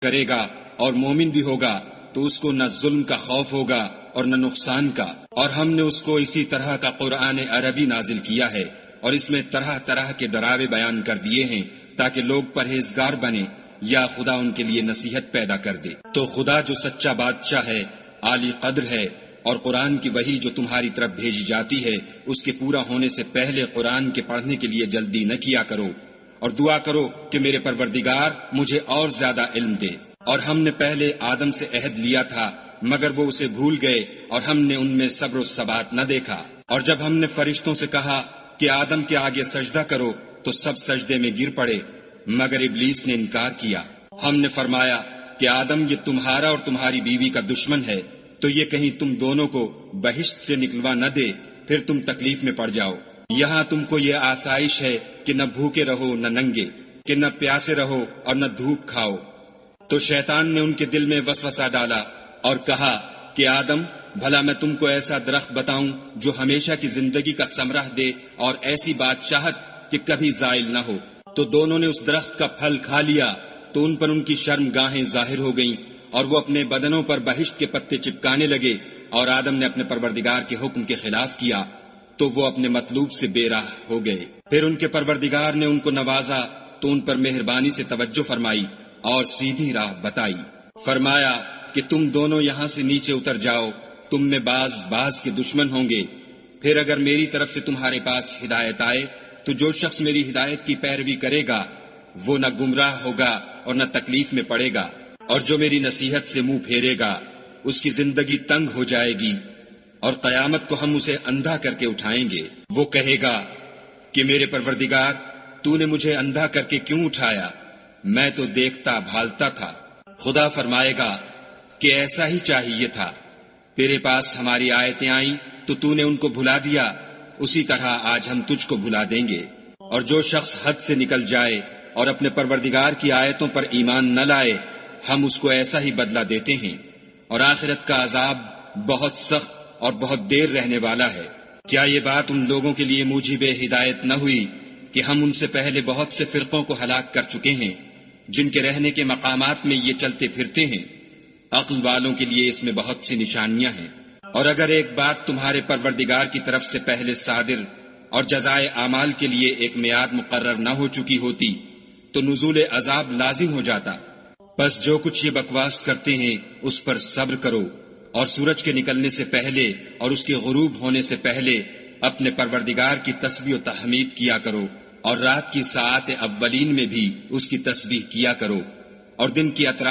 کرے گا اور مومن بھی ہوگا تو اس کو نہ ظلم کا خوف ہوگا اور نہ نقصان کا۔ اور ہم نے اس کو اسی طرح کا قرآن عربی نازل کیا ہے اور اس میں طرح طرح کے ڈراوے بیان کر دیے ہیں تاکہ لوگ پرہیزگار بنے یا خدا ان کے لیے نصیحت پیدا کر دے۔ تو خدا جو سچا بادشاہ ہے، عالی قدر ہے، اور قرآن کی وحی جو تمہاری طرف بھیجی جاتی ہے اس کے پورا ہونے سے پہلے قرآن کے پڑھنے کے لیے جلدی نہ کیا کرو، اور دعا کرو کہ میرے پروردگار مجھے اور زیادہ علم دے۔ اور ہم نے پہلے آدم سے عہد لیا تھا مگر وہ اسے بھول گئے اور ہم نے ان میں صبر و ثبات نہ دیکھا۔ اور جب ہم نے فرشتوں سے کہا کہ آدم کے آگے سجدہ کرو تو سب سجدے میں گر پڑے مگر ابلیس نے انکار کیا۔ ہم نے فرمایا کہ آدم یہ تمہارا اور تمہاری بیوی کا دشمن ہے، تو یہ کہیں تم دونوں کو بہشت سے نکلوا نہ دے پھر تم تکلیف میں پڑ جاؤ۔ یہاں تم کو یہ آسائش ہے کہ نہ بھوکے رہو نہ ننگے، کہ نہ پیاسے رہو اور نہ دھوپ کھاؤ۔ تو شیطان نے ان کے دل میں وسوسہ ڈالا اور کہا کہ آدم بھلا میں تم کو ایسا درخت بتاؤں جو ہمیشہ کی زندگی کا ثمرہ دے اور ایسی بادشاہت کہ کبھی زائل نہ ہو۔ تو دونوں نے اس درخت کا پھل کھا لیا تو ان پر ان کی شرم گاہیں ظاہر ہو گئیں اور وہ اپنے بدنوں پر بہشت کے پتے چپکانے لگے، اور آدم نے اپنے پروردگار کے حکم کے خلاف کیا تو وہ اپنے مطلوب سے بے راہ ہو گئے۔ پھر ان کے پروردگار نے ان کو نوازا تو ان پر مہربانی سے توجہ فرمائی اور سیدھی راہ بتائی۔ فرمایا کہ تم دونوں یہاں سے نیچے اتر جاؤ، تم میں بعض کے دشمن ہوں گے۔ پھر اگر میری طرف سے تمہارے پاس ہدایت آئے تو جو شخص میری ہدایت کی پیروی کرے گا وہ نہ گمراہ ہوگا اور نہ تکلیف میں پڑے گا، اور جو میری نصیحت سے منہ پھیرے گا اس کی زندگی تنگ ہو جائے گی، اور قیامت کو ہم اسے اندھا کر کے اٹھائیں گے۔ وہ کہے گا کہ میرے پروردگار تو نے مجھے اندھا کر کے کیوں اٹھایا؟ میں تو دیکھتا بھالتا تھا۔ خدا فرمائے گا کہ ایسا ہی چاہیے تھا، تیرے پاس ہماری آیتیں آئیں تو تو نے ان کو بھلا دیا، اسی طرح آج ہم تجھ کو بھلا دیں گے۔ اور جو شخص حد سے نکل جائے اور اپنے پروردگار کی آیتوں پر ایمان نہ لائے ہم اس کو ایسا ہی بدلہ دیتے ہیں، اور آخرت کا عذاب بہت سخت اور بہت دیر رہنے والا ہے۔ کیا یہ بات ان لوگوں کے لیے موجب ہدایت نہ ہوئی کہ ہم ان سے پہلے بہت سے فرقوں کو ہلاک کر چکے ہیں جن کے رہنے کے مقامات میں یہ چلتے پھرتے ہیں؟ عقل والوں کے لیے اس میں بہت سی نشانیاں ہیں۔ اور اگر ایک بات تمہارے پروردگار کی طرف سے پہلے صادر اور جزائے اعمال کے لیے ایک میعاد مقرر نہ ہو چکی ہوتی تو نزول عذاب لازم ہو جاتا۔ بس جو کچھ یہ بکواس کرتے ہیں اس پر صبر کرو، اور سورج کے نکلنے سے پہلے اور اس کے غروب ہونے سے پہلے اپنے پروردگار کی تسبیح و تحمید کیا کرو، اور رات کی ساعات اولین میں بھی اس کی تسبیح کیا کرو، اور دن کی اطراف